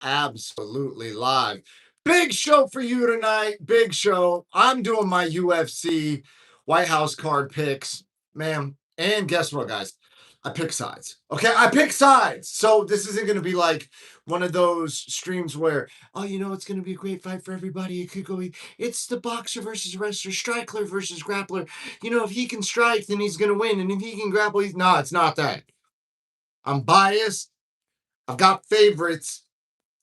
Absolutely live. Big show for you tonight. Big show. I'm doing my UFC White House card picks, man. And guess what, guys? I pick sides. Okay, I pick sides. So this isn't going to be like one of those streams where, oh, it's going to be a great fight for everybody. It could go. It's the boxer versus wrestler, striker versus grappler. If he can strike, then he's going to win, and if he can grapple, he's no. It's not that. I'm biased. I've got favorites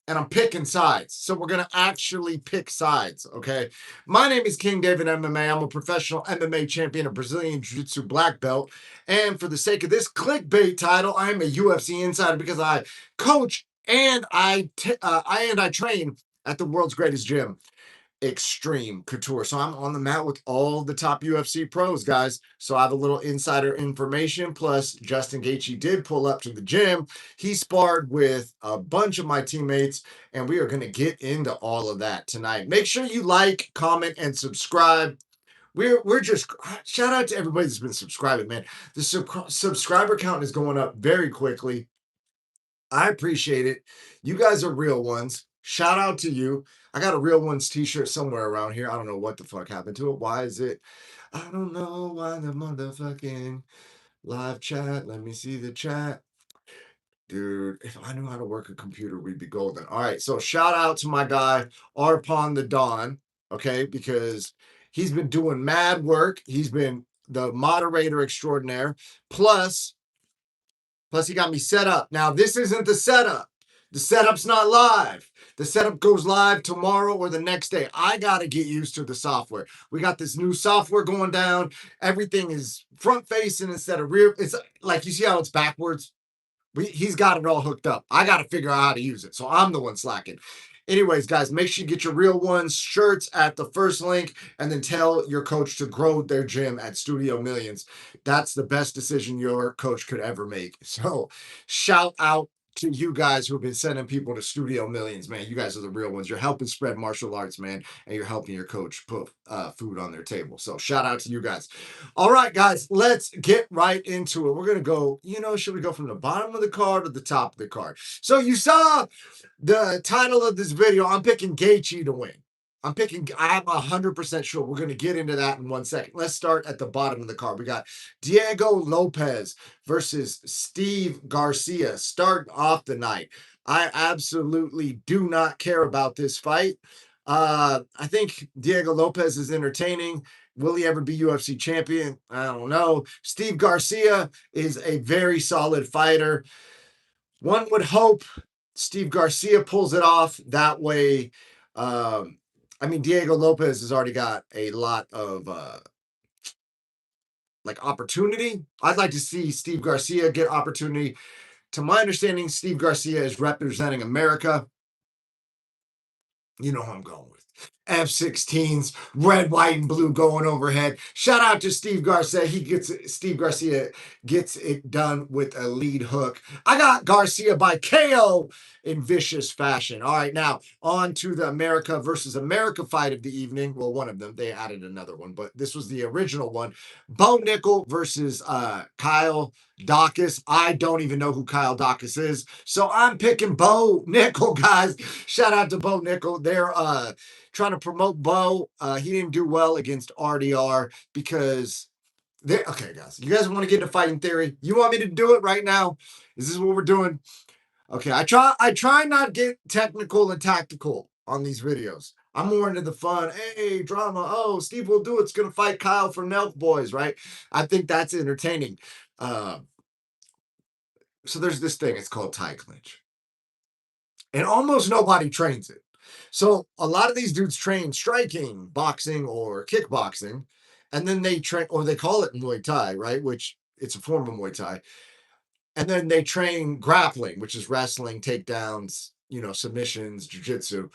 and I'm picking sides. So we're going to actually pick sides, okay? My name is King David MMA. I'm a professional MMA champion, a Brazilian Jiu-Jitsu black belt. And for the sake of this clickbait title, I'm a UFC insider because I coach and I train at the world's greatest gym, Extreme Couture. So I'm on the mat with all the top UFC pros, guys. So I have a little insider information. Plus, Justin Gaethje did pull up to the gym. He sparred with a bunch of my teammates, and we are going to get into all of that tonight. Make sure you like, comment, and subscribe. We're just shout out to everybody that's been subscribing, man. The subscriber count is going up very quickly. I appreciate it. You guys are real ones. Shout out to you. I got a real ones t-shirt somewhere around here. I don't know what the fuck happened to it. Why is it? I don't know why the motherfucking live chat. Let me see the chat. Dude, if I knew how to work a computer, we'd be golden. All right. So shout out to my guy, Arpon the Don. Okay. Because he's been doing mad work. He's been the moderator extraordinaire. Plus, he got me set up. Now, this isn't the setup. The setup's not live. The setup goes live tomorrow or the next day. I got to get used to the software. We got this new software going down. Everything is front facing instead of rear. It's like, you see how it's backwards? He's got it all hooked up. I got to figure out how to use it. So I'm the one slacking. Anyways, guys, make sure you get your real ones shirts at the first link and then tell your coach to grow their gym at Studio Millions. That's the best decision your coach could ever make. So shout out to you guys who have been sending people to Studio Millions, man. You guys are the real ones. You're helping spread martial arts, man, and you're helping your coach put food on their table. So shout out to you guys. All right, guys, let's get right into it. We're going to go, should we go from the bottom of the card or the top of the card? So you saw the title of this video. I'm picking Gaethje to win. I'm 100% sure. We're going to get into that in 1 second. Let's start at the bottom of the card. We got Diego Lopez versus Steve Garcia starting off the night. I absolutely do not care about this fight. I think Diego Lopez is entertaining. Will he ever be UFC champion? I don't know. Steve Garcia is a very solid fighter. One would hope Steve Garcia pulls it off that way. Diego Lopez has already got a lot of opportunity. I'd like to see Steve Garcia get opportunity. To my understanding, Steve Garcia is representing America. You know who I'm going with. F-16s, red, white, and blue going overhead. Shout out to Steve Garcia. Steve Garcia gets it done with a lead hook. I got Garcia by KO in vicious fashion. All right, now on to the America versus America fight of the evening. Well, one of them. They added another one, but this was the original one. Bo Nickel versus Kyle Dawkins. I don't even know who Kyle Dawkins is, so I'm picking Bo Nickel, guys. Shout out to Bo Nickel. They're trying to promote Bo. He didn't do well against RDR because okay, guys. You guys want to get into fighting theory? You want me to do it right now? Is this what we're doing? Okay, I try not to get technical and tactical on these videos. I'm more into the fun. Hey, drama. Oh, Steve will do it's gonna fight Kyle from Nelk Boys, right? I think that's entertaining. So there's this thing. It's called tie clinch, and almost nobody trains it. So a lot of these dudes train striking, boxing, or kickboxing, and then they train, or they call it Muay Thai, right? Which it's a form of Muay Thai. And then they train grappling, which is wrestling, takedowns, submissions, jiu-jitsu.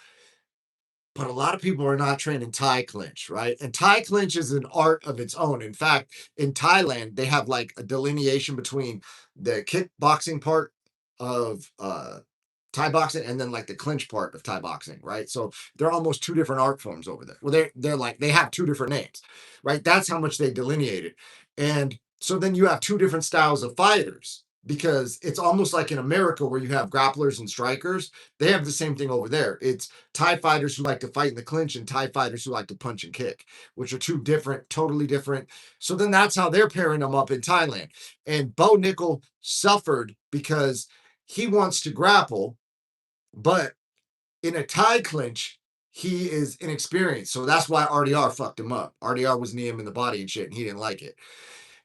But a lot of people are not training Thai clinch, right? And Thai clinch is an art of its own. In fact, in Thailand, they have like a delineation between the kickboxing part of Thai boxing and then like the clinch part of Thai boxing, right? So they're almost two different art forms over there. Well, they're like they have two different names, right? That's how much they delineate it. And so then you have two different styles of fighters. because it's almost like in America where you have grapplers and strikers. They have the same thing over there. It's Thai fighters who like to fight in the clinch and Thai fighters who like to punch and kick, which are two different, totally different. So then that's how they're pairing them up in Thailand. And Bo Nickel suffered because he wants to grapple, but in a Thai clinch, he is inexperienced. So that's why RDR fucked him up. RDR was kneeing him in the body and shit, and he didn't like it.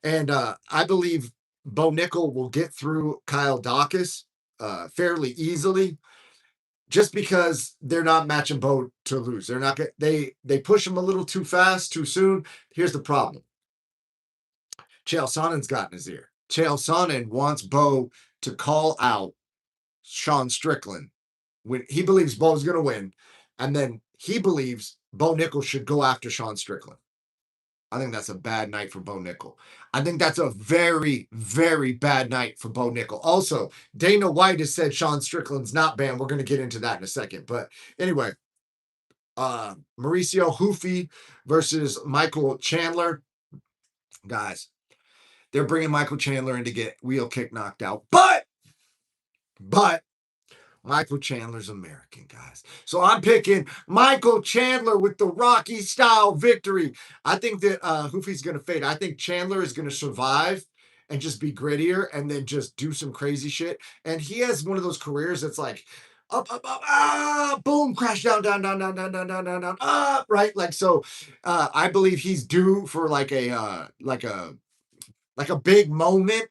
And I believe Bo Nickel will get through Kyle Dawkins fairly easily, just because they're not matching Bo to lose. They're not get, they push him a little too fast, too soon. Here's the problem. Chael Sonnen's got in his ear. Chael Sonnen wants Bo to call out Sean Strickland when he believes Bo's going to win, and then he believes Bo Nickel should go after Sean Strickland. I think that's a bad night for Bo Nickel. I think that's a very, very bad night for Bo Nickel. Also, Dana White has said Sean Strickland's not banned. We're going to get into that in a second. But anyway, Mauricio Hoofy versus Michael Chandler. Guys, they're bringing Michael Chandler in to get wheel kick knocked out. But Michael Chandler's American, guys. So I'm picking Michael Chandler with the Rocky style victory. I think that Hoofy's going to fade. I think Chandler is going to survive and just be grittier and then just do some crazy shit. And he has one of those careers that's like up, boom, crash down, up, right? Like, so I believe he's due for like a big moment,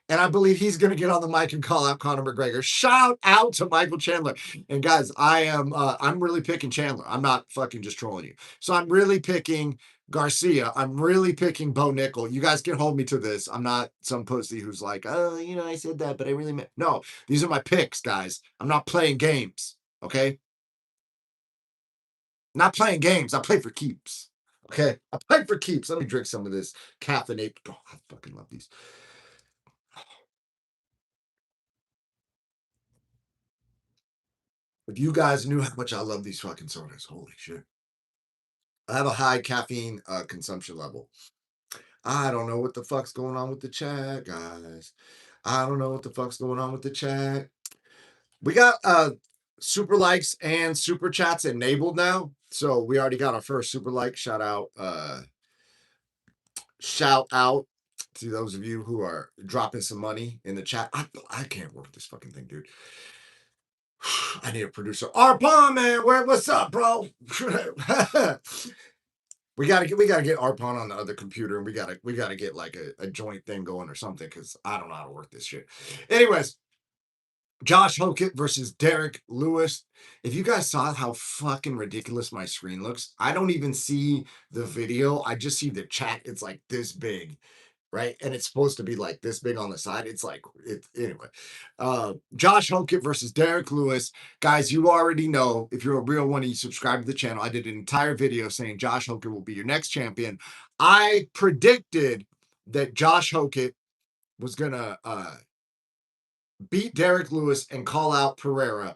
and I believe he's going to get on the mic and call out Conor McGregor. Shout out to Michael Chandler. And guys, I'm really picking Chandler. I'm not fucking just trolling you. So I'm really picking Garcia. I'm really picking Bo Nickel. You guys can hold me to this. I'm not some pussy who's like, oh, I said that, but I really meant. No, these are my picks, guys. I'm not playing games. Okay. Not playing games. I play for keeps. Okay. I play for keeps. Let me drink some of this caffeinated. Oh, I fucking love these. If you guys knew how much I love these fucking sodas, holy shit. I have a high caffeine consumption level. I don't know what the fuck's going on with the chat, guys. I don't know what the fuck's going on with the chat. We got super likes and super chats enabled now. So we already got our first super like. Shout out to those of you who are dropping some money in the chat. I can't work this fucking thing, dude. I need a producer. Arpon, man, what's up, bro? we gotta get Arpon on the other computer, and we gotta get like a joint thing going or something, because I don't know how to work this shit. Anyways, Josh Hokett versus Derek Lewis. If you guys saw how fucking ridiculous my screen looks, I don't even see the video. I just see the chat. It's like this big, right? And it's supposed to be like this big on the side. It's like it anyway. Josh Hokett versus Derek Lewis. Guys, you already know, if you're a real one and you subscribe to the channel, I did an entire video saying Josh Hokett will be your next champion. I predicted that Josh Hokett was gonna beat Derek Lewis and call out Pereira.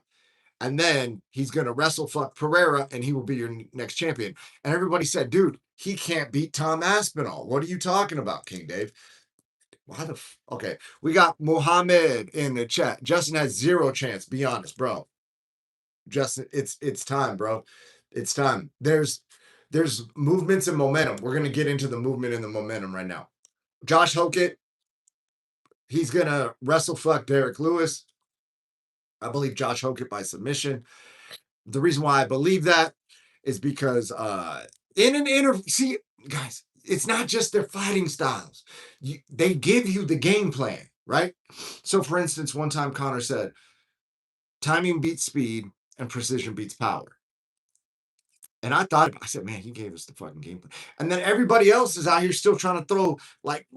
And then he's going to wrestle fuck Pereira and he will be your next champion. And everybody said, dude, he can't beat Tom Aspinall. What are you talking about, King Dave? Why the okay, we got Mohammed in the chat. Justin has zero chance. Be honest, bro. Justin, it's time, bro. It's time. There's movements and momentum. We're gonna get into the movement and the momentum right now. Josh Hokett, he's gonna wrestle fuck Derek Lewis. I believe Josh Hokett by submission. The reason why I believe that is because in an interview, see, guys, it's not just their fighting styles. They give you the game plan, right? So, for instance, one time Conor said, timing beats speed and precision beats power. And I thought, I said, man, he gave us the fucking game plan. And then everybody else is out here still trying to throw like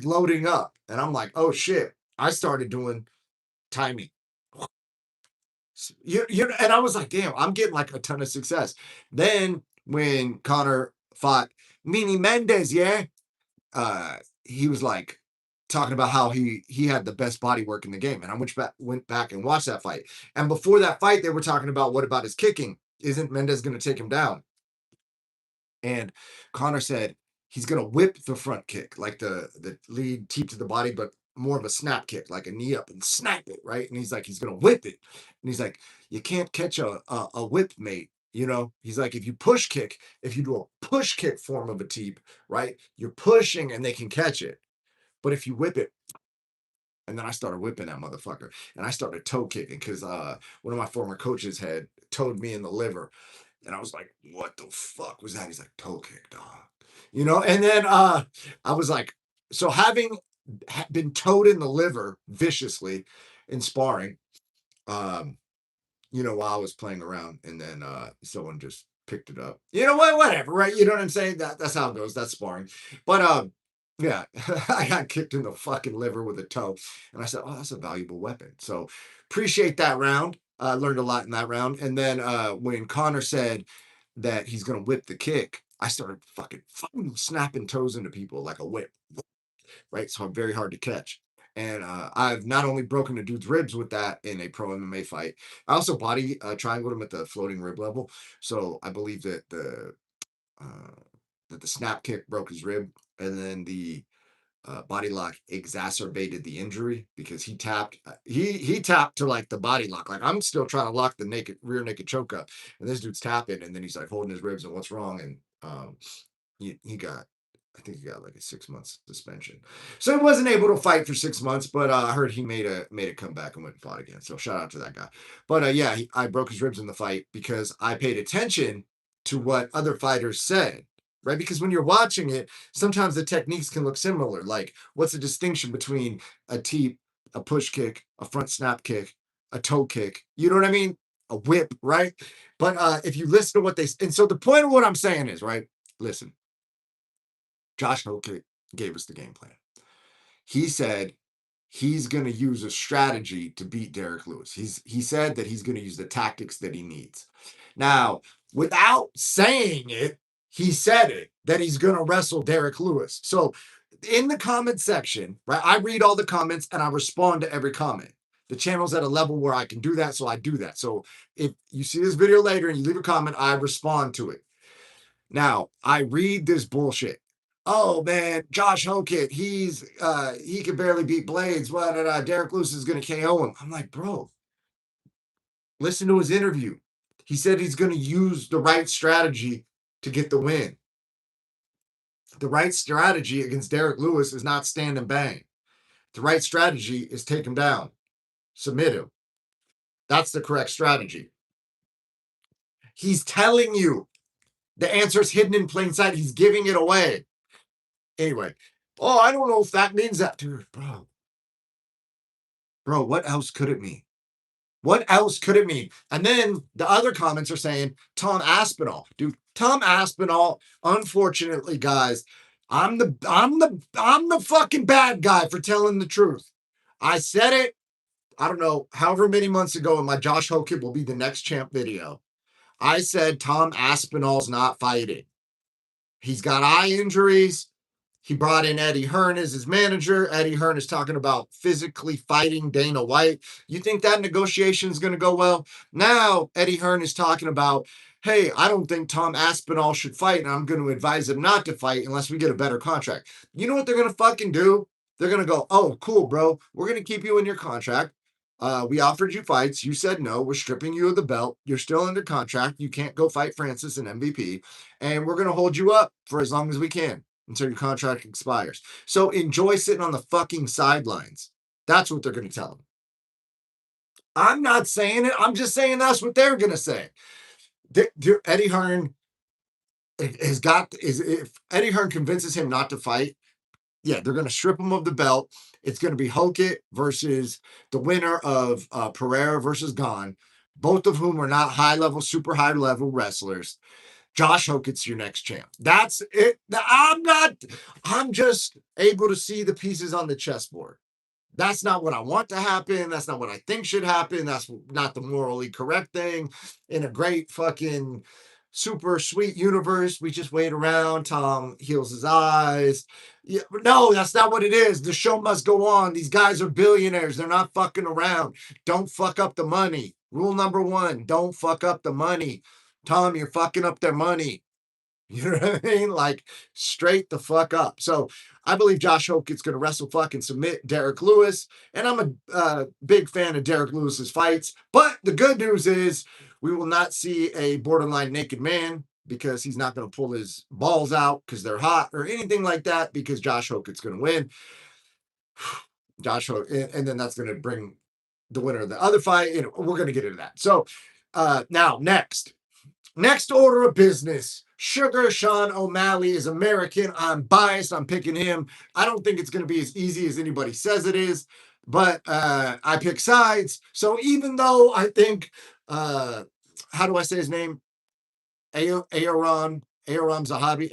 loading up. And I'm like, oh shit. I started doing timing. And I was like, damn, I'm getting like a ton of success. Then when Conor fought Mini Mendez, he was like talking about how he had the best body work in the game. And I went back and watched that fight. And before that fight, they were talking about, what about his kicking? Isn't Mendez going to take him down? And Conor said he's going to whip the front kick, like the lead teep to the body, but more of a snap kick, like a knee up and snap it, right? And he's like, he's gonna whip it. And he's like, you can't catch a whip, mate. You know, he's like, if you push kick, if you do a push kick form of a teep, right? You're pushing and they can catch it. But if you whip it, and then I started whipping that motherfucker. And I started toe kicking because one of my former coaches had toed me in the liver. And I was like, what the fuck was that? He's like, toe kick, dog. You know, and then I was like, so having been towed in the liver viciously in sparring, um, you know, while I was playing around, and then someone just picked it up. You know what? Whatever, right? You know what I'm saying? That's how it goes. That's sparring. But yeah, I got kicked in the fucking liver with a toe, and I said, "Oh, that's a valuable weapon." So appreciate that round. I learned a lot in that round. And then when Connor said that he's gonna whip the kick, I started fucking snapping toes into people like a whip, right? So I'm very hard to catch. And I've not only broken a dude's ribs with that in a pro MMA fight, I also body triangled him at the floating rib level. So I believe uh, that the snap kick broke his rib, and then the body lock exacerbated the injury because he tapped. He tapped to like the body lock. Like I'm still trying to lock the rear naked choke up, and this dude's tapping, and then he's like holding his ribs, and what's wrong? And he got, I think he got like a 6 month suspension. So he wasn't able to fight for 6 months, but I heard he made a comeback and went and fought again. So shout out to that guy. But yeah, I broke his ribs in the fight because I paid attention to what other fighters said. Right, because when you're watching it, sometimes the techniques can look similar. Like, what's the distinction between a teep, a push kick, a front snap kick, a toe kick? You know what I mean? A whip, right? But if you listen to what they, and so the point of what I'm saying is, right? Listen, Josh Hoke gave us the game plan. He said he's going to use a strategy to beat Derek Lewis. He said that he's going to use the tactics that he needs. Now, without saying it, he said it that he's going to wrestle Derek Lewis. So in the comment section, right, I read all the comments and I respond to every comment. The channel's at a level where I can do that, so I do that. So if you see this video later and you leave a comment, I respond to it. Now, I read this bullshit. Oh man, Josh Hokett, he can barely beat Blades. Derek Lewis is gonna KO him. I'm like, bro, listen to his interview. He said he's gonna use the right strategy to get the win. The right strategy against Derek Lewis is not stand and bang. The right strategy is take him down, submit him. That's the correct strategy. He's telling you the answer is hidden in plain sight. He's giving it away. Anyway, oh, I don't know if that means that, dude, bro. Bro, what else could it mean? What else could it mean? And then the other comments are saying Tom Aspinall, dude. Tom Aspinall, unfortunately, guys, I'm the fucking bad guy for telling the truth. I said it, I don't know, however many months ago in my Josh Hokett will be the next champ video. I said Tom Aspinall's not fighting. He's got eye injuries. He brought in Eddie Hearn as his manager. Eddie Hearn is talking about physically fighting Dana White. You think that negotiation is going to go well? Now, Eddie Hearn is talking about, hey, I don't think Tom Aspinall should fight, and I'm going to advise him not to fight unless we get a better contract. You know what they're going to fucking do? They're going to go, oh, cool, bro. We're going to keep you in your contract. We offered you fights. You said no. We're stripping you of the belt. You're still under contract. You can't go fight Francis and MVP. And we're going to hold you up for as long as we can until your contract expires. So enjoy sitting on the fucking sidelines. That's what they're going to tell him. I'm not saying it. I'm just saying that's what they're going to say. Eddie Hearn has got, if Eddie Hearn convinces him not to fight, yeah, they're going to strip him of the belt. It's going to be Hokett versus the winner of Pereira versus Gane, both of whom are not super high level wrestlers. Josh Hokett's your next champ. That's it. I'm just able to see the pieces on the chessboard. That's not what I want to happen. That's not what I think should happen. That's not the morally correct thing. In a great fucking super sweet universe, we just wait around. Tom heals his eyes. Yeah, no, that's not what it is. The show must go on. These guys are billionaires. They're not fucking around. Don't fuck up the money. Rule number one, don't fuck up the money. Tom, you're fucking up their money. You know what I mean? Like straight the fuck up. So I believe Josh Hope is going to wrestle fucking submit Derek Lewis. And I'm a big fan of Derek Lewis's fights. But the good news is we will not see a borderline naked man because he's not going to pull his balls out because they're hot or anything like that because Josh Hope is going to win. Josh Hope, and then that's going to bring the winner of the other fight. You know, we're going to get into that. So now next order of business. Sugar Sean O'Malley is American. I'm biased. I'm picking him. I don't think it's going to be as easy as anybody says it is, but I pick sides. So even though I think, how do I say his name? Aaron Zahabi,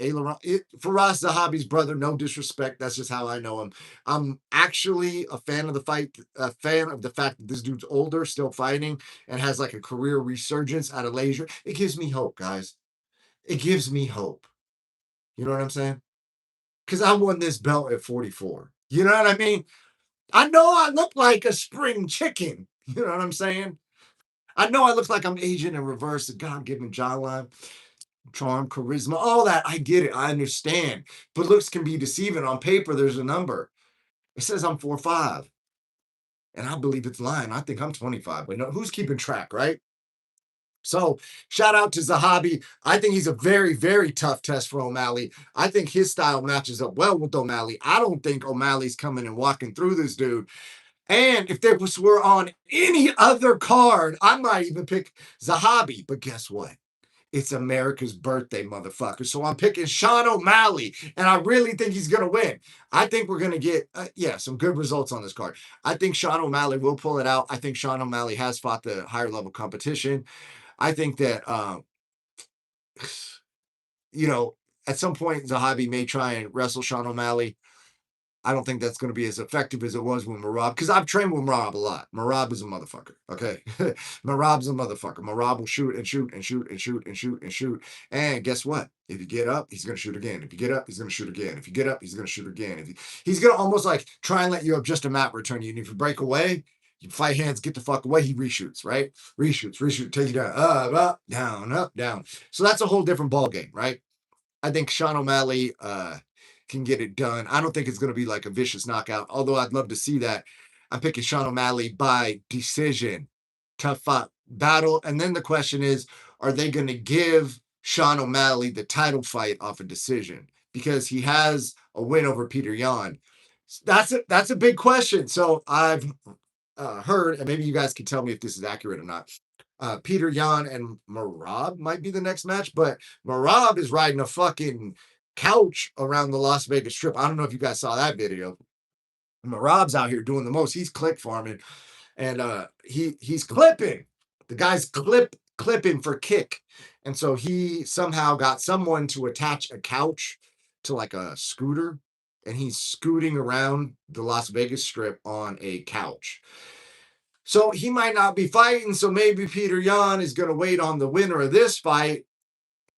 Faraz Zahabi's brother. No disrespect. That's just how I know him. I'm actually a fan of the fight, a fan of the fact that this dude's older, still fighting, and has like a career resurgence out of leisure. It gives me hope, guys. It gives me hope. You know what I'm saying? Because I won this belt at 44. You know what I mean? I know I look like a spring chicken. You know what I'm saying? I know I look like I'm aging in reverse, a God-given jawline, charm, charisma, all that. I get it. I understand. But looks can be deceiving. On paper, there's a number. It says I'm 4'5", and I believe it's lying. I think I'm 25, but no, who's keeping track, right? So shout out to Zahabi. I think he's a very, very tough test for O'Malley. I think his style matches up well with O'Malley. I don't think O'Malley's coming and walking through this dude. And if this were on any other card, I might even pick Zahabi. But guess what? It's America's birthday, motherfucker. So I'm picking Sean O'Malley, and I really think he's going to win. I think we're going to get, some good results on this card. I think Sean O'Malley will pull it out. I think Sean O'Malley has fought the higher level competition. I think that, you know, at some point, Zahabi may try and wrestle Sean O'Malley. I don't think that's going to be as effective as it was with Marab, because I've trained with Marab a lot. Marab is a motherfucker, okay? Marab's a motherfucker. Marab will shoot and shoot and shoot and shoot and shoot and shoot. And guess what? If you get up, he's going to shoot again. If you get up, he's going to shoot again. If you get up, he's going to shoot again. He's going to almost like try and let you have just a mat return you. And if you break away, you fight hands, get the fuck away, he reshoots, right? Reshoot, take you down, up, down, up, down. So that's a whole different ball game, right? I think Sean O'Malley can get it done. I don't think it's going to be like a vicious knockout, although I'd love to see that. I'm picking Sean O'Malley by decision. Tough fight battle. And then the question is, are they going to give Sean O'Malley the title fight off a decision? Because he has a win over Peter Yan. That's a big question. So I've heard, and maybe you guys can tell me if this is accurate or not. Peter Yan and Marab might be the next match, but Marab is riding a fucking couch around the Las Vegas Strip. I don't know if you guys saw that video. Marab's out here doing the most. He's click farming, and he's clipping. The guy's clipping for kick, and so he somehow got someone to attach a couch to like a scooter, and he's scooting around the Las Vegas Strip on a couch. So he might not be fighting. So maybe Peter Yan is going to wait on the winner of this fight.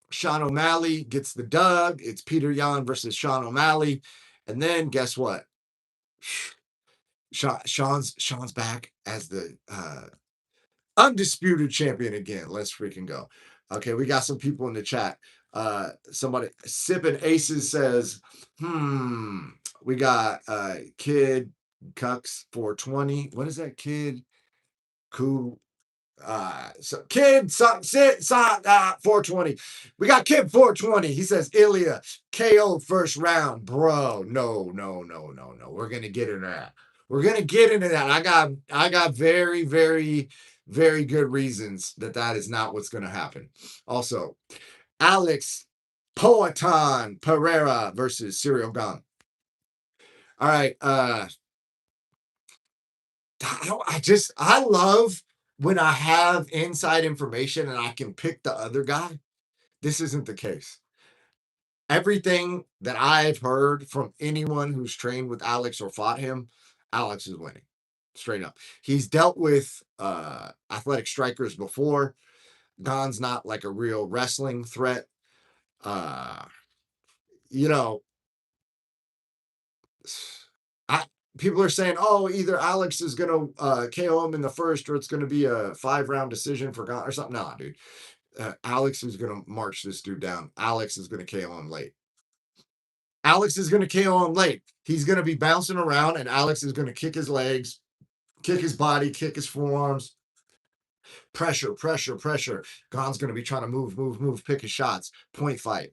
Sean O'Malley gets the dub. It's Peter Yan versus Sean O'Malley. And then guess what? Sean's back as the undisputed champion again. Let's freaking go. Okay, we got some people in the chat. Somebody, Sipping Aces says, we got Kid Cucks 420. What is that, Kid? Cool. So Kid 420. We got Kid 420. He says Ilya KO first round. Bro, no. We're gonna get into that. We're gonna get into that. I got very, very, very good reasons that is not what's gonna happen. Also, Alex Poatan Pereira versus Cyril Gane. All right. I love when I have inside information and I can pick the other guy. This isn't the case. Everything that I've heard from anyone who's trained with Alex or fought him, Alex is winning. Straight up. He's dealt with athletic strikers before. Gane's not like a real wrestling threat. You know, people are saying, oh, either Alex is going to KO him in the first or it's going to be a 5-round decision for Gane or something. Nah, dude. Alex is going to march this dude down. Alex is going to KO him late. Alex is going to KO him late. He's going to be bouncing around, and Alex is going to kick his legs, kick his body, kick his forearms. Pressure, pressure, pressure. Gon's going to be trying to move, pick his shots. Point fight.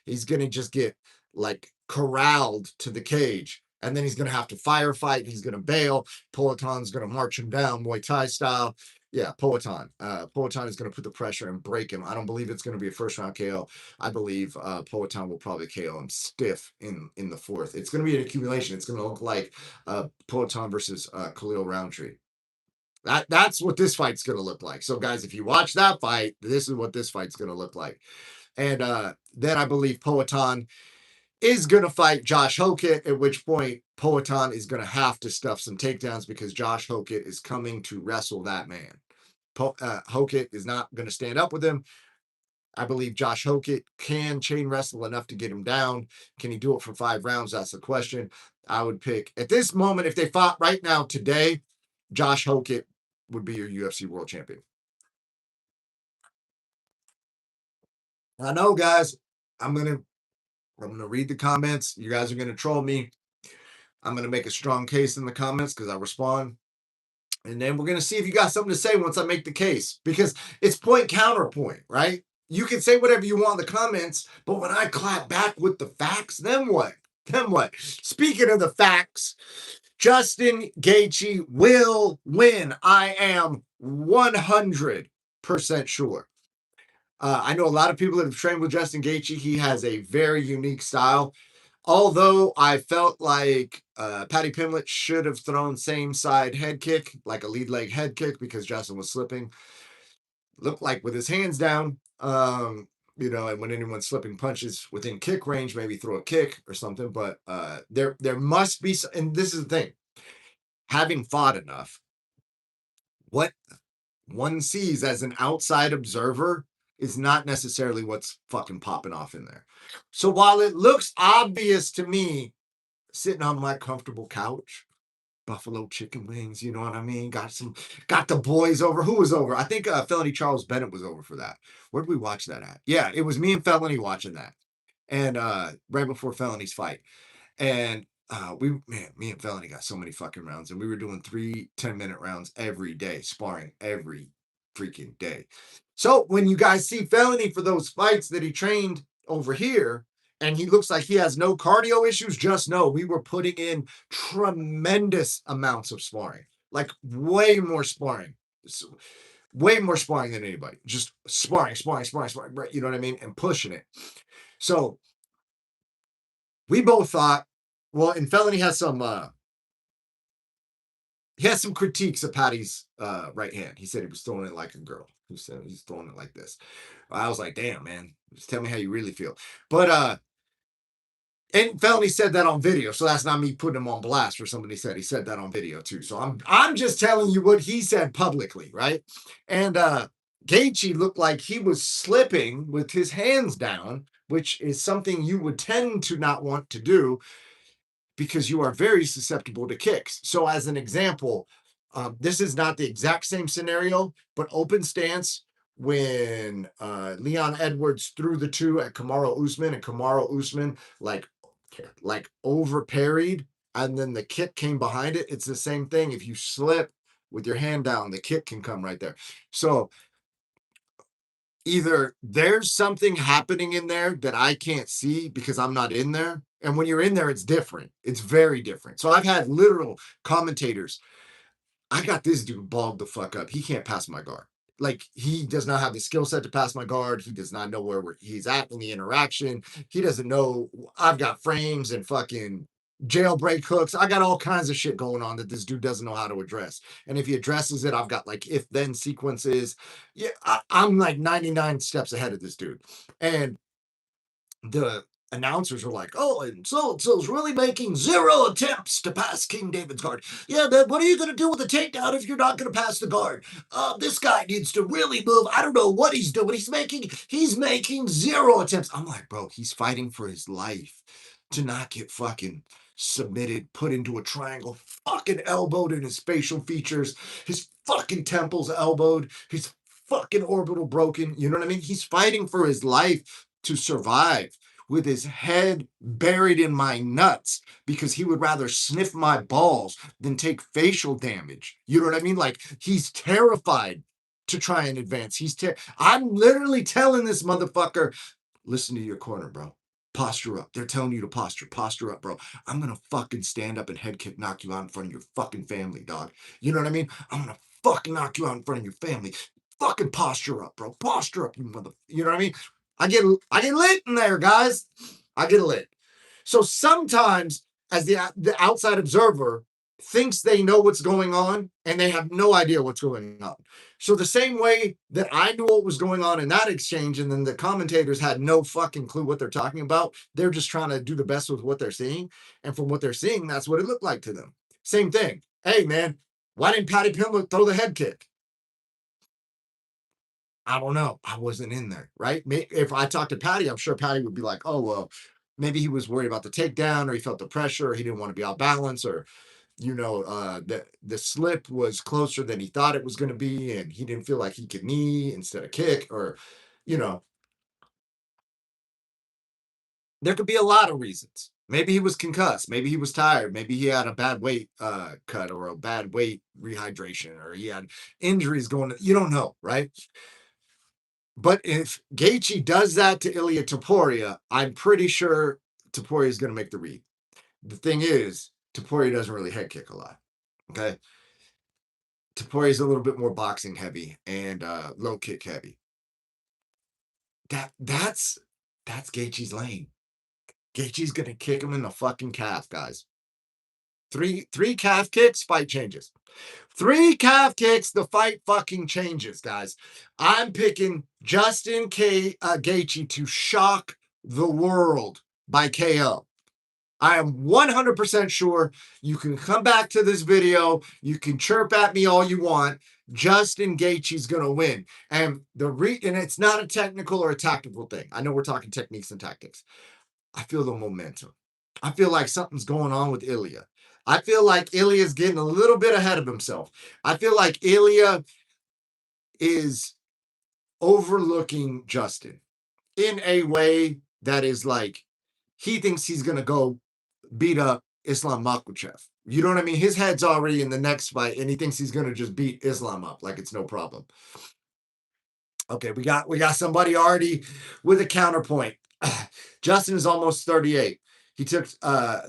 He's going to just get like corralled to the cage. And then he's going to have to firefight. He's going to bail. Poaton's going to march him down, Muay Thai style. Yeah, Poaton. Poaton is going to put the pressure and break him. I don't believe it's going to be a first round KO. I believe Poaton will probably KO him stiff in the fourth. It's going to be an accumulation. It's going to look like Poaton versus Khalil Roundtree. That's what this fight's going to look like. So, guys, if you watch that fight, this is what this fight's going to look like. And then I believe Poaton is going to fight Josh Hokett, at which point Poaton is going to have to stuff some takedowns because Josh Hokett is coming to wrestle that man. Hokett is not going to stand up with him. I believe Josh Hokett can chain wrestle enough to get him down. Can he do it for 5 rounds? That's the question. I would pick, at this moment, if they fought right now today, Josh Hokett would be your UFC world champion. I know, guys. I'm gonna read the comments. You guys are gonna troll me. I'm gonna make a strong case in the comments because I respond. And then we're gonna see if you got something to say once I make the case. Because it's point counterpoint, right? You can say whatever you want in the comments, but when I clap back with the facts, then what? Then what? Speaking of the facts, Justin Gaethje will win. I am 100% sure. I know a lot of people that have trained with Justin Gaethje. He has a very unique style. Although I felt like Paddy Pimblett should have thrown same side head kick, like a lead leg head kick, because Justin was slipping. Looked like with his hands down, and when anyone's slipping punches within kick range, maybe throw a kick or something. But there must be, and this is the thing, having fought enough, what one sees as an outside observer is not necessarily what's fucking popping off in there. So while it looks obvious to me, sitting on my comfortable couch, buffalo chicken wings, you know what I mean? Got the boys over. Who was over? I think Felony Charles Bennett was over for that. Where did we watch that at? Yeah, it was me and Felony watching that. And right before Felony's fight. And me and Felony got so many fucking rounds, and we were doing 3 10-minute rounds every day, sparring every freaking day. So when you guys see Felony for those fights that he trained over here, and he looks like he has no cardio issues, just know we were putting in tremendous amounts of sparring, like way more sparring. Way more sparring than anybody. Just sparring, right? You know what I mean? And pushing it. So we both thought, well, and Felony has some critiques of Paddy's right hand. He said he was throwing it like a girl. He said he's throwing it like this. I was like, damn, man, just tell me how you really feel. But and Felony said that on video, so that's not me putting him on blast for somebody said. He said that on video too. So I'm just telling you what he said publicly, right? And Gaethje looked like he was slipping with his hands down, which is something you would tend to not want to do because you are very susceptible to kicks. So as an example, this is not the exact same scenario, but open stance when Leon Edwards threw the 2 at Kamaru Usman, and Kamaru Usman like over parried, and then the kick came behind it. It's the same thing. If you slip with your hand down, the kick can come right there. So either there's something happening in there that I can't see because I'm not in there. And when you're in there, it's different. It's very different. So I've had literal commentators. I got this dude balled the fuck up. He can't pass my guard. Like, he does not have the skill set to pass my guard. He does not know where he's at in the interaction. He doesn't know. I've got frames and fucking jailbreak hooks. I got all kinds of shit going on that this dude doesn't know how to address. And if he addresses it, I've got like if-then sequences. Yeah, I'm like 99 steps ahead of this dude. And the announcers were like, oh, and so-and-so's really making 0 attempts to pass King David's guard. Yeah, then what are you going to do with the takedown if you're not going to pass the guard? This guy needs to really move. I don't know what he's doing. He's making 0 attempts. I'm like, bro, he's fighting for his life to not get fucking submitted, put into a triangle, fucking elbowed in his facial features, his fucking temples elbowed, his fucking orbital broken. You know what I mean? He's fighting for his life to survive with his head buried in my nuts because he would rather sniff my balls than take facial damage. You know what I mean? Like he's terrified to try and advance. I'm literally telling this motherfucker, listen to your corner, bro. Posture up. They're telling you to posture up, bro. I'm gonna fucking stand up and head kick, knock you out in front of your fucking family, dog. You know what I mean? I'm gonna fucking knock you out in front of your family. Fucking posture up, bro. Posture up, you mother. You know what I mean? I get lit in there, guys. I get lit. So sometimes, as the outside observer thinks they know what's going on, and they have no idea what's going on. So the same way that I knew what was going on in that exchange, and then the commentators had no fucking clue what they're talking about. They're just trying to do the best with what they're seeing, and from what they're seeing, that's what it looked like to them. Same thing. Hey man, why didn't Patty Pimblett throw the head kick? I don't know. I wasn't in there, right? If I talked to Patty, I'm sure Patty would be like, "Oh well, maybe he was worried about the takedown, or he felt the pressure, or he didn't want to be out balance, or the slip was closer than he thought it was going to be, and he didn't feel like he could knee instead of kick, or you know, there could be a lot of reasons. Maybe he was concussed, maybe he was tired, maybe he had a bad weight cut or a bad weight rehydration, or he had injuries going. You don't know, right? But if Gaethje does that to Ilia Topuria, I'm pretty sure Topuria is going to make the read. The thing is, Topuria doesn't really head kick a lot. Okay, Topuria is a little bit more boxing heavy and low kick heavy. That's Gaethje's lane. Gaethje's gonna kick him in the fucking calf, guys. Three calf kicks, fight changes. Three calf kicks, the fight fucking changes, guys. I'm picking Justin Gaethje to shock the world by KO. I am 100% sure. You can come back to this video. You can chirp at me all you want. Justin Gaethje's going to win. And and it's not a technical or a tactical thing. I know we're talking techniques and tactics. I feel the momentum. I feel like something's going on with Ilya. I feel like Ilya's getting a little bit ahead of himself. I feel like Ilya is overlooking Justin in a way that is like he thinks he's going to go beat up Islam Makhachev. You know what I mean? His head's already in the next fight, and he thinks he's going to just beat Islam up like it's no problem. Okay, we got somebody already with a counterpoint. Justin is almost 38. He took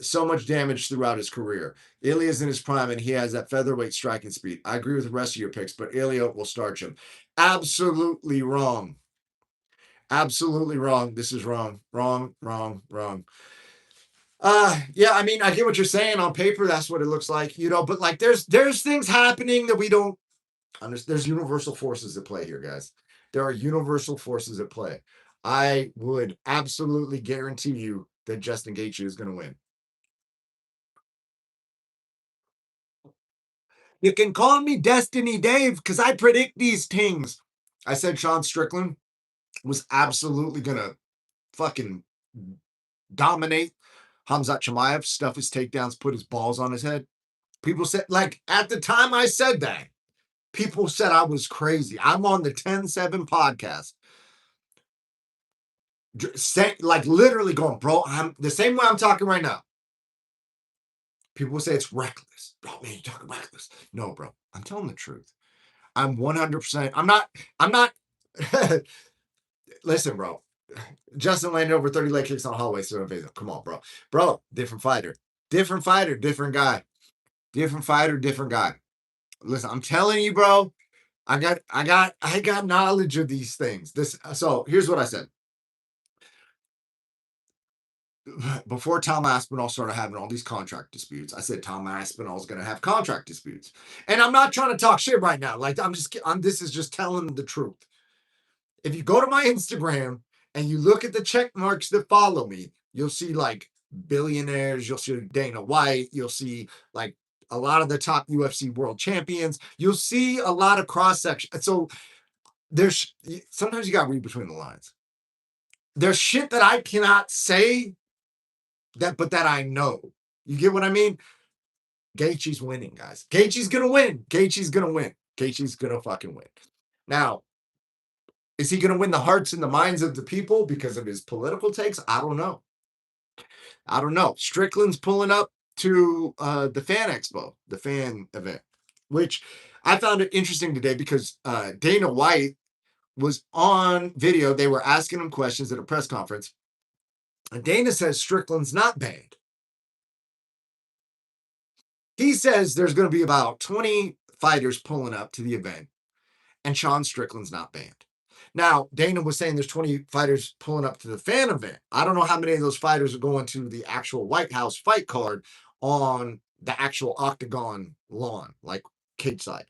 so much damage throughout his career. Ilya's in his prime, and he has that featherweight striking speed. I agree with the rest of your picks, but Ilya will starch him. Absolutely wrong. Absolutely wrong. This is wrong. Wrong, wrong, wrong. Yeah, I mean, I get what you're saying. On paper, that's what it looks like, but like there's things happening that we don't understand. There's universal forces at play here, guys. There are universal forces at play. I would absolutely guarantee you that Justin Gaethje is going to win. You can call me Destiny Dave because I predict these things. I said Sean Strickland was absolutely going to fucking dominate Hamzat Chimaev, stuff his takedowns, put his balls on his head. People said, like, at the time I said that, people said I was crazy. I'm on the 10-7 podcast. Like, literally going, bro, I'm the same way I'm talking right now. People say it's reckless. Bro, man, you're talking reckless. No, bro, I'm telling the truth. I'm 100%. I'm not. Listen, bro. Justin landed over 30 leg kicks on hallway. So come on, bro. Bro, different fighter. Different fighter, different guy. Different fighter, different guy. Listen, I'm telling you, bro. I got knowledge of these things. So here's what I said. Before Tom Aspinall started having all these contract disputes, I said Tom Aspinall is going to have contract disputes. And I'm not trying to talk shit right now. Like this is just telling the truth. If you go to my Instagram and you look at the check marks that follow me, you'll see like billionaires, you'll see Dana White, you'll see like a lot of the top UFC world champions. You'll see a lot of cross section. So there's sometimes you got to read between the lines. There's shit that I cannot say but that I know. You get what I mean? Gaethje's winning, guys. Gaethje's gonna win. Gaethje's gonna win. Gaethje's gonna fucking win. Now, Is he going to win the hearts and the minds of the people because of his political takes? I don't know. I don't know. Strickland's pulling up to the fan expo, the fan event, which I found it interesting today because Dana White was on video. They were asking him questions at a press conference. And Dana says Strickland's not banned. He says there's going to be about 20 fighters pulling up to the event, and Sean Strickland's not banned. Now, Dana was saying there's 20 fighters pulling up to the fan event. I don't know how many of those fighters are going to the actual White House fight card on the actual octagon lawn, like cage side,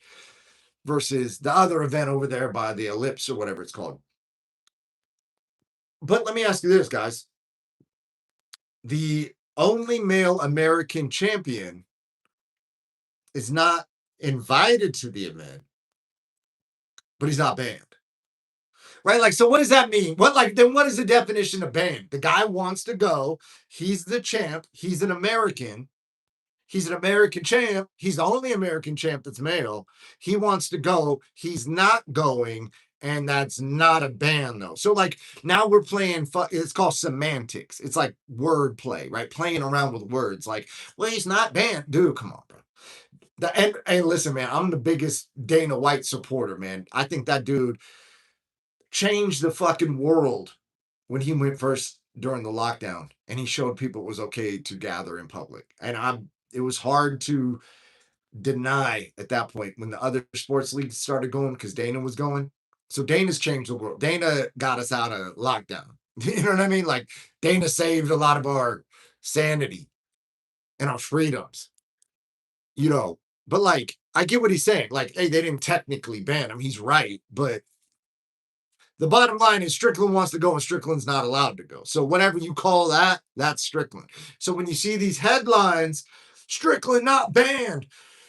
versus the other event over there by the ellipse or whatever it's called. But let me ask you this, guys. The only male American champion is not invited to the event, but he's not banned. Right? Like, so what does that mean? Then what is the definition of banned? The guy wants to go. He's the champ. He's an American. He's an American champ. He's the only American champ that's male. He wants to go. He's not going. And that's not a ban, though. So, like, now we're playing, it's called semantics. It's like word play, right? Playing around with words. Like, well, he's not banned. Dude, come on, bro. And listen, man, I'm the biggest Dana White supporter, man. I think that dude changed the fucking world when he went first during the lockdown and he showed people it was okay to gather in public. And it was hard to deny at that point when the other sports leagues started going because Dana was going. So Dana's changed the world. Dana got us out of lockdown. You know what I mean? Like Dana saved a lot of our sanity and our freedoms, you know. But like, I get what he's saying. Like, hey, they didn't technically ban him. He's right. But the bottom line is Strickland wants to go and Strickland's not allowed to go. So whatever you call that, that's Strickland. So when you see these headlines, Strickland not banned,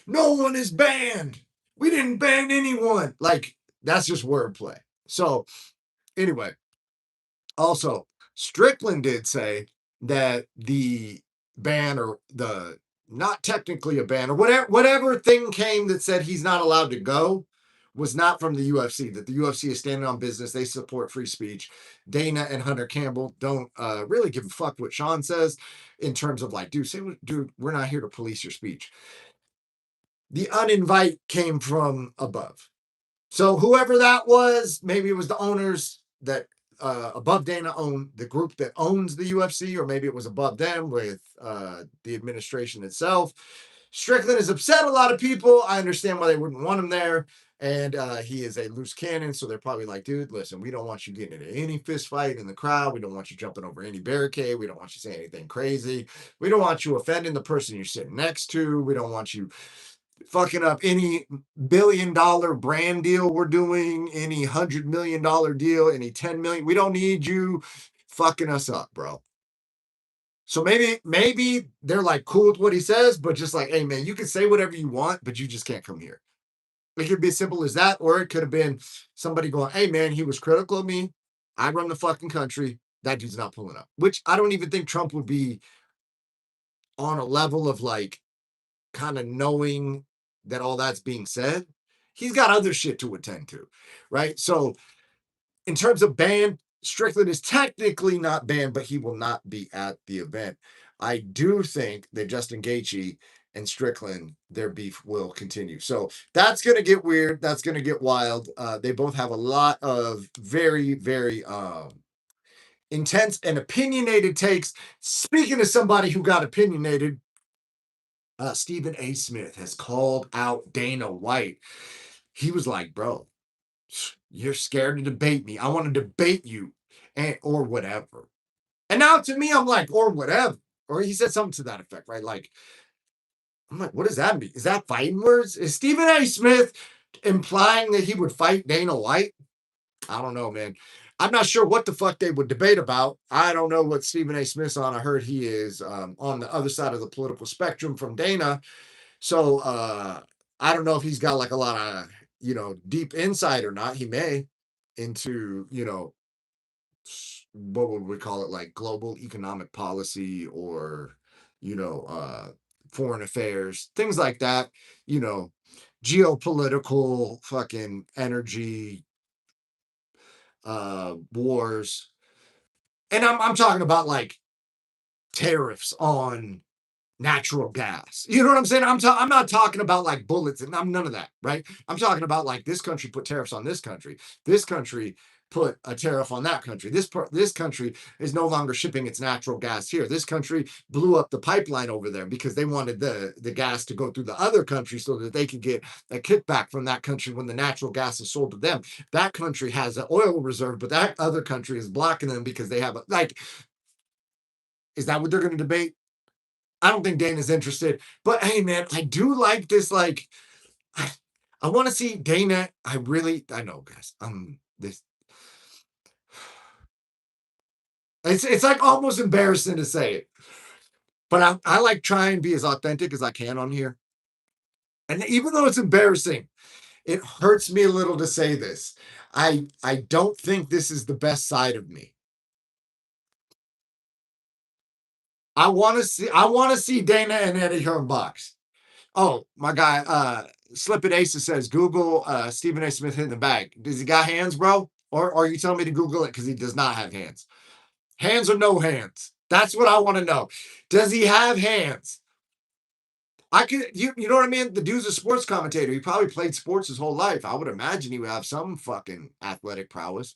no one is banned, we didn't ban anyone, like that's just wordplay. So anyway, also Strickland did say that the ban or the not technically a ban or whatever thing came that said he's not allowed to go was not from the UFC, that the UFC is standing on business. They support free speech. Dana and Hunter Campbell don't really give a fuck what Sean says in terms of like, dude, we're not here to police your speech. The uninvite came from above. So whoever that was, maybe it was the owners that above Dana own the group that owns the UFC, or maybe it was above them with the administration itself. Strickland has upset a lot of people. I understand why they wouldn't want him there. And he is a loose cannon. So they're probably like, dude, listen, we don't want you getting into any fist fight in the crowd. We don't want you jumping over any barricade. We don't want you saying anything crazy. We don't want you offending the person you're sitting next to. We don't want you fucking up any $1 billion brand deal we're doing, any $100 million deal, any 10 million. We don't need you fucking us up, bro. So maybe they're like cool with what he says, but just like, hey man, you can say whatever you want, but you just can't come here. It could be as simple as that, or it could have been somebody going, hey man, he was critical of me. I run the fucking country. That dude's not pulling up. Which I don't even think Trump would be on a level of like kind of knowing that all that's being said. He's got other shit to attend to, right? So in terms of ban, Strickland is technically not banned, but he will not be at the event. I do think that Justin Gaethje and Strickland, their beef will continue. So that's going to get weird. That's going to get wild. They both have a lot of very, very intense and opinionated takes. Speaking of somebody who got opinionated, Stephen A. Smith has called out Dana White. He was like, bro, you're scared to debate me. I want to debate you or whatever. And now to me, I'm like, or whatever. Or he said something to that effect, right? Like, I'm like, what does that mean? Is that fighting words? Is Stephen A. Smith implying that he would fight Dana White? I don't know, man. I'm not sure what the fuck they would debate about. I don't know what Stephen A. Smith's on. I heard he is on the other side of the political spectrum from Dana. So I don't know if he's got like a lot of, deep insight or not. He may into, what would we call it? Like global economic policy or, you know, uh, foreign affairs, things like that, you know, geopolitical fucking energy, wars, and I'm talking about like tariffs on natural gas. You know what I'm saying? I'm not talking about like bullets and I'm none of that, right? I'm talking about like this country put tariffs on this country. This country put a tariff on that country. This country is no longer shipping its natural gas here. This country blew up the pipeline over there because they wanted the gas to go through the other country so that they could get a kickback from that country when the natural gas is sold to them. That country has an oil reserve, but that other country is blocking them because they have a like. Is that what they're going to debate? I don't think Dana's interested. But hey, man, I do like this. Like, I want to see Dana. I know, guys. This. It's like almost embarrassing to say it, but I like try and be as authentic as I can on here. And even though it's embarrassing, it hurts me a little to say this. I don't think this is the best side of me. I want to see Dana and Eddie Hearn box. Oh, my guy, Slip It Aces says, Google Stephen A. Smith hitting the bag. Does he got hands, bro? Or are you telling me to Google it because he does not have hands? Hands or no hands? That's what I want to know. Does he have hands? You know what I mean? The dude's a sports commentator. He probably played sports his whole life. I would imagine he would have some fucking athletic prowess,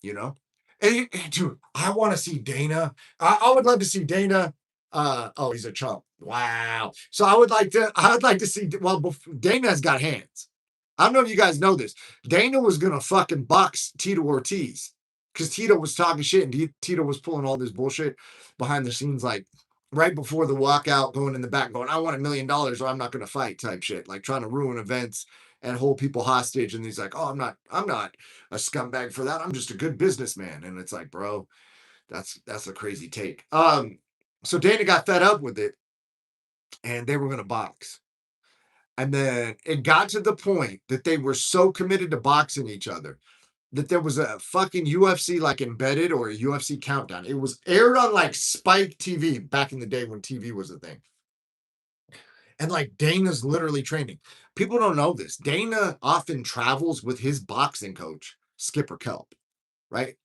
you know? And dude, I want to see Dana. I would love to see Dana. Oh, he's a chump. Wow. So I'd like to see, well, Dana's got hands. I don't know if you guys know this. Dana was gonna fucking box Tito Ortiz because Tito was talking shit and Tito was pulling all this bullshit behind the scenes, like right before the walkout, going in the back, going, "I want $1 million or I'm not gonna fight," type shit, like trying to ruin events and hold people hostage. And he's like, "Oh, I'm not a scumbag for that. I'm just a good businessman." And it's like, bro, that's a crazy take. So Dana got fed up with it, and they were gonna box. And then it got to the point that they were so committed to boxing each other that there was a fucking UFC like embedded or a UFC countdown. It was aired on like Spike TV back in the day when TV was a thing. And like Dana's literally training. People don't know this. Dana often travels with his boxing coach, Skipper Kelp, right?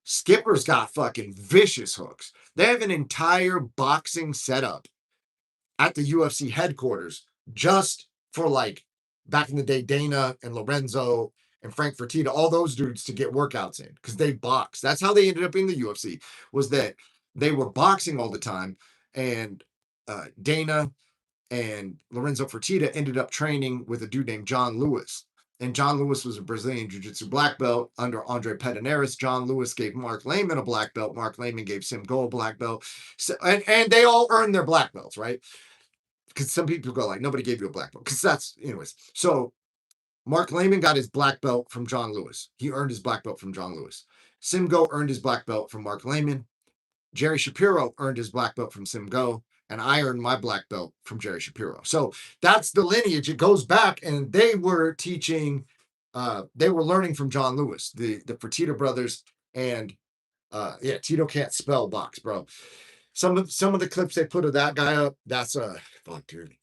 Skipper's got fucking vicious hooks. They have an entire boxing setup at the UFC headquarters just for like back in the day, Dana and Lorenzo and Frank Fertitta, all those dudes to get workouts in because they box. That's how they ended up in the UFC, was that they were boxing all the time. And Dana and Lorenzo Fertitta ended up training with a dude named John Lewis. And John Lewis was a Brazilian Jiu-Jitsu black belt under Andre Pederneiras. John Lewis gave Mark Lehman a black belt. Mark Lehman gave Sim Go a black belt. So, and they all earned their black belts, right? Because some people go like, nobody gave you a black belt. Because that's, anyways. So Mark Lehman got his black belt from John Lewis. He earned his black belt from John Lewis. Sim Go earned his black belt from Mark Lehman. Jerry Shapiro earned his black belt from Sim Go. And I earned my black belt from Jerry Shapiro. So that's the lineage. It goes back, and they were teaching, they were learning from John Lewis, the Fertitta brothers. And yeah, Tito can't spell box, bro. Some of the clips they put of that guy up, that's fuck, dude.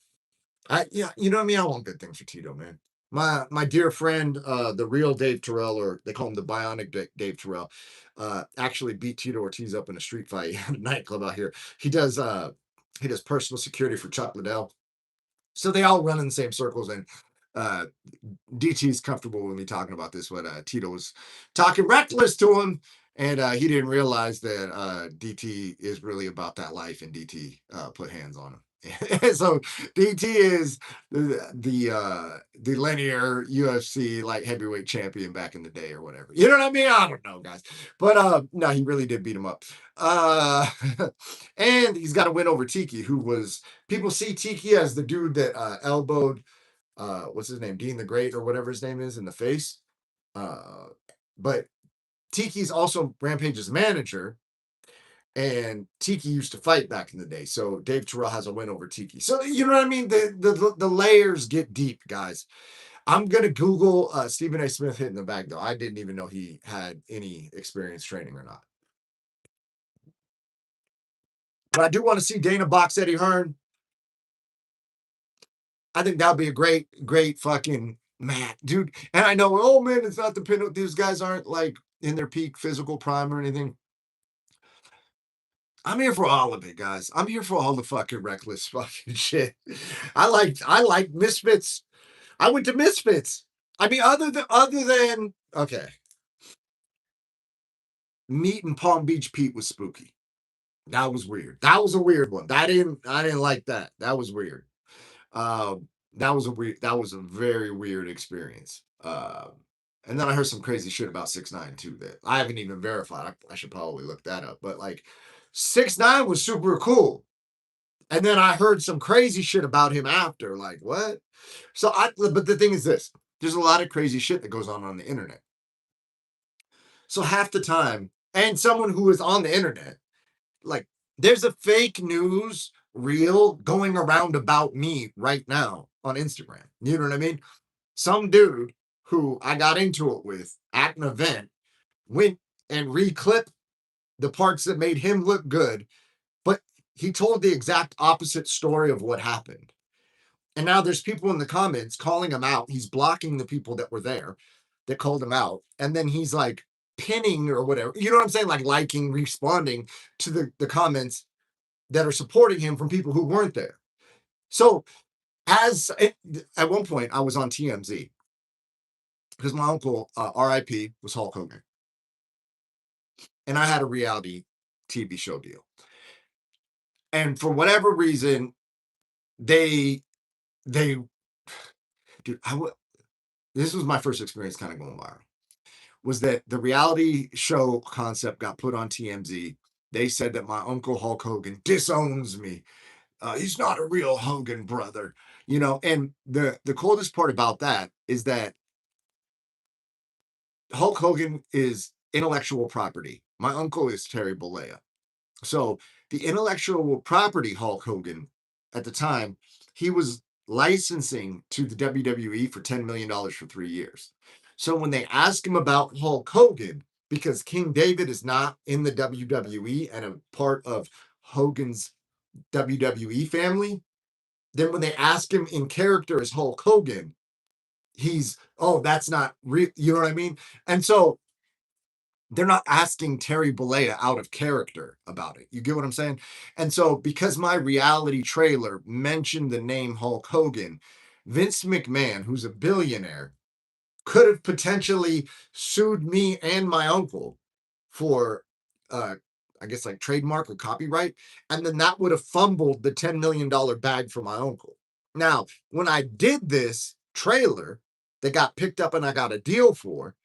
Yeah, you know what I mean? I want good things for Tito, man. My dear friend, the real Dave Terrell, or they call him the Bionic Dave Terrell, actually beat Tito Ortiz up in a street fight at a nightclub out here. He does personal security for Chuck Liddell. So they all run in the same circles, and uh, DT's comfortable with me talking about this, but Tito was talking reckless to him, and he didn't realize that DT is really about that life, and DT put hands on him. So DT is the linear UFC like heavyweight champion back in the day or whatever. You know what I mean? I don't know, guys. But no, he really did beat him up. And he's got a win over Tiki, who was, people see Tiki as the dude that elbowed what's his name, Dean the Great or whatever his name is, in the face. But Tiki's also Rampage's manager, and Tiki used to fight back in the day. So Dave Terrell has a win over Tiki. So you know what I mean? The layers get deep, guys. I'm gonna Google Stephen A. Smith hitting the bag, though. I didn't even know he had any experience training or not. But I do want to see Dana box Eddie Hearn. I think that would be a great fucking Man, dude, and I know, oh man, it's not the pin. These guys aren't like in their peak physical prime or anything. I'm here for all of it, guys. I'm here for all the fucking reckless fucking shit. I like Misfits. I went to Misfits. I mean, other than okay, Meet in Palm Beach Pete was spooky. That was weird. That was a weird one. I didn't like that. That was weird. That was a very weird experience. And then I heard some crazy shit about 6ix9ine too that I haven't even verified. I should probably look that up. But like 6ix9ine was super cool. And then I heard some crazy shit about him after. Like, what? But the thing is this, there's a lot of crazy shit that goes on the internet. So half the time, and someone who is on the internet, like, there's a fake news reel going around about me right now on Instagram. You know what I mean? Some dude who I got into it with at an event went and reclipped the parts that made him look good, but he told the exact opposite story of what happened. And now there's people in the comments calling him out. He's blocking the people that were there that called him out. And then he's like pinning or whatever. You know what I'm saying? Like liking, responding to the comments that are supporting him from people who weren't there. So as at one point I was on TMZ because my uncle, RIP, was Hulk Hogan. And I had a reality TV show deal. And for whatever reason, they dude, this was my first experience kind of going viral. Was that the reality show concept got put on TMZ? They said that my uncle Hulk Hogan disowns me. He's not a real Hogan brother, you know. And the coolest part about that is that Hulk Hogan is intellectual property. My uncle is Terry Bollea. So the intellectual property Hulk Hogan at the time, he was licensing to the WWE for $10 million for 3 years. So when they ask him about Hulk Hogan, because King David is not in the WWE and a part of Hogan's WWE family, then when they ask him in character as Hulk Hogan, he's, oh, that's not real. You know what I mean? And so they're not asking Terry Bollea out of character about it. You get what I'm saying? And so, because my reality trailer mentioned the name Hulk Hogan, Vince McMahon, who's a billionaire, could have potentially sued me and my uncle for, I guess, like trademark or copyright. And then that would have fumbled the $10 million bag for my uncle. Now, when I did this trailer that got picked up and I got a deal for,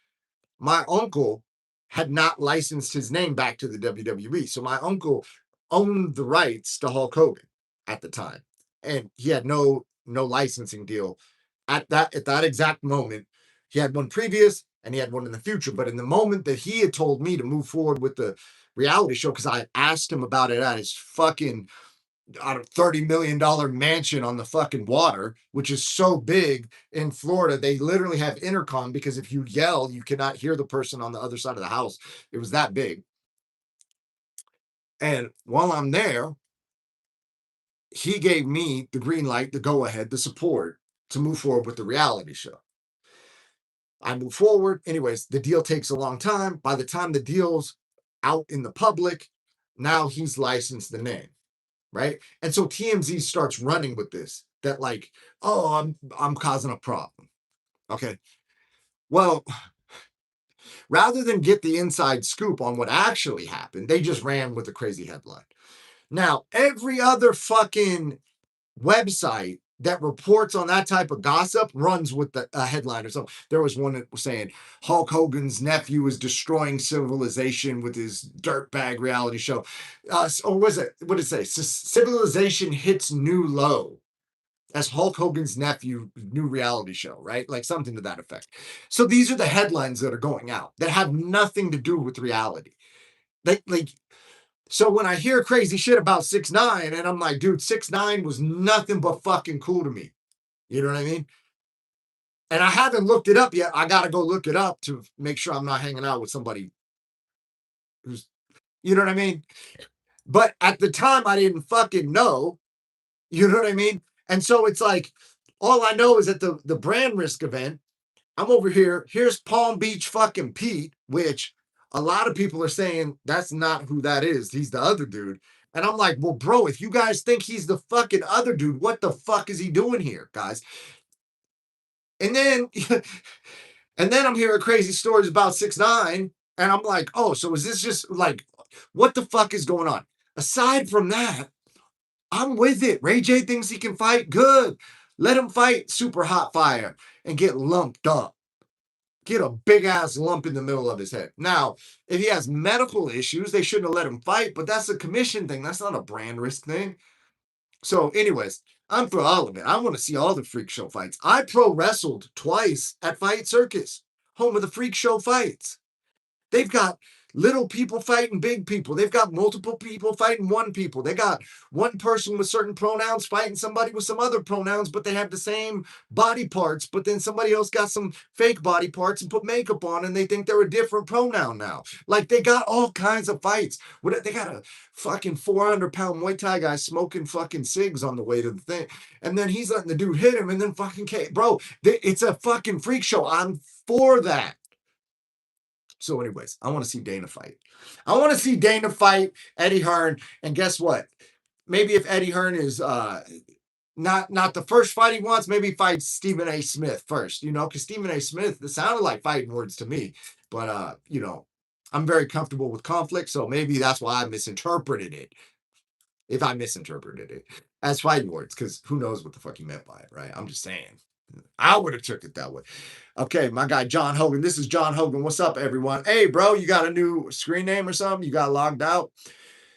my uncle had not licensed his name back to the WWE. So my uncle owned the rights to Hulk Hogan at the time. And he had no licensing deal at that exact moment. He had one previous and he had one in the future. But in the moment that he had told me to move forward with the reality show, because I asked him about it at his fucking out of $30 million mansion on the fucking water, which is so big in Florida. They literally have intercom because if you yell, you cannot hear the person on the other side of the house. It was that big. And while I'm there, he gave me the green light, the go ahead, the support to move forward with the reality show. I move forward. Anyways, the deal takes a long time. By the time the deal's out in the public, now he's licensed the name. Right. And so TMZ starts running with this that like, oh, I'm causing a problem. Okay. Well, rather than get the inside scoop on what actually happened, they just ran with a crazy headline. Now, every other fucking website that reports on that type of gossip runs with the headline or something. There was one that was saying Hulk Hogan's nephew is destroying civilization with his dirtbag reality show. Or was it, what did it say? Civilization hits new low as Hulk Hogan's nephew new reality show, right? Like something to that effect. So these are the headlines that are going out that have nothing to do with reality. Like so when I hear crazy shit about 6ix9ine and I'm like, dude, 6ix9ine was nothing but fucking cool to me. You know what I mean? And I haven't looked it up yet. I got to go look it up to make sure I'm not hanging out with somebody who's, you know what I mean? But at the time, I didn't fucking know. You know what I mean? And so it's like, All I know is that the brand risk event, I'm over here. Here's Palm Beach fucking Pete, which a lot of people are saying that's not who that is. He's the other dude. And I'm like, well, bro, if you guys think he's the fucking other dude, what the fuck is he doing here, guys? And then and then I'm hearing crazy stories about 6ix9ine, and I'm like, oh, so is this just like what the fuck is going on? Aside from that, I'm with it. Ray J thinks he can fight. Good. Let him fight Super Hot Fire and get lumped up. Get a big ass lump in the middle of his head. Now, if he has medical issues, they shouldn't have let him fight, but that's a commission thing. That's not a brand risk thing. So, anyways, I'm for all of it. I want to see all the freak show fights. I pro wrestled twice at Fight Circus, home of the freak show fights. They've got little people fighting big people. They've got multiple people fighting one people. They got one person with certain pronouns fighting somebody with some other pronouns, but they have the same body parts. But then somebody else got some fake body parts and put makeup on, and they think they're a different pronoun now. Like they got all kinds of fights. They got a fucking 400-pound Muay Thai guy smoking fucking cigs on the way to the thing, and then he's letting the dude hit him, and then fucking bro, it's a fucking freak show. I'm for that. So, anyways, I want to see Dana fight. I want to see Dana fight Eddie Hearn. And guess what? Maybe if Eddie Hearn is not the first fight he wants, maybe he fights Stephen A. Smith first, because Stephen A. Smith, it sounded like fighting words to me. But I'm very comfortable with conflict, so maybe that's why I misinterpreted it. If I misinterpreted it as fighting words, because who knows what the fuck he meant by it, right? I'm just saying. I would have took it that way. Okay, my guy John Hogan. This is John Hogan. What's up, everyone? Hey, bro, you got a new screen name or something? You got logged out?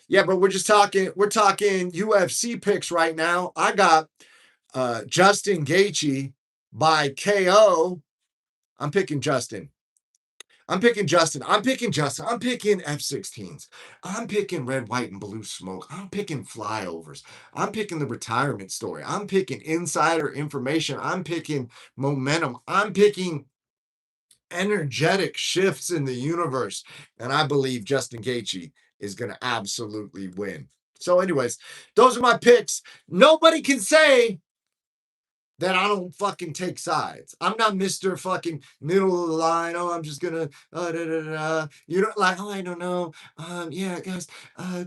Yeah, but we're talking UFC picks right now. I got Justin Gaethje by KO. I'm picking Justin. I'm picking F-16s. I'm picking red, white, and blue smoke. I'm picking flyovers. I'm picking the retirement story. I'm picking insider information. I'm picking momentum. I'm picking energetic shifts in the universe. And I believe Justin Gaethje is going to absolutely win. So anyways, those are my picks. Nobody can say that I don't fucking take sides. I'm not Mr. fucking middle of the line. Oh, I'm just gonna You know, like, oh, I don't know. Yeah, guys,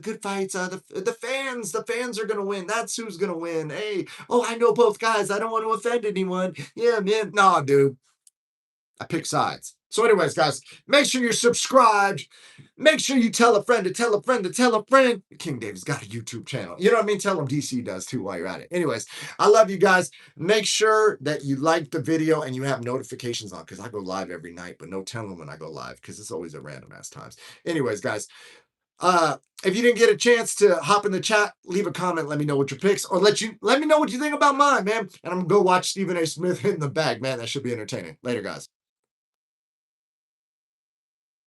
good fights. The fans are gonna win. That's who's gonna win. Hey, oh, I know both guys. I don't want to offend anyone. Yeah, man. Nah, dude. I pick sides. So, anyways, guys, make sure you're subscribed. Make sure you tell a friend to tell a friend to tell a friend. King David's got a YouTube channel. You know what I mean? Tell him DC does too while you're at it. Anyways, I love you guys. Make sure that you like the video and you have notifications on because I go live every night, but no telling when I go live because it's always at random ass times. Anyways, guys, if you didn't get a chance to hop in the chat, leave a comment. Let me know what your picks, or let me know what you think about mine, man. And I'm gonna go watch Stephen A. Smith in the bag, man. That should be entertaining. Later, guys.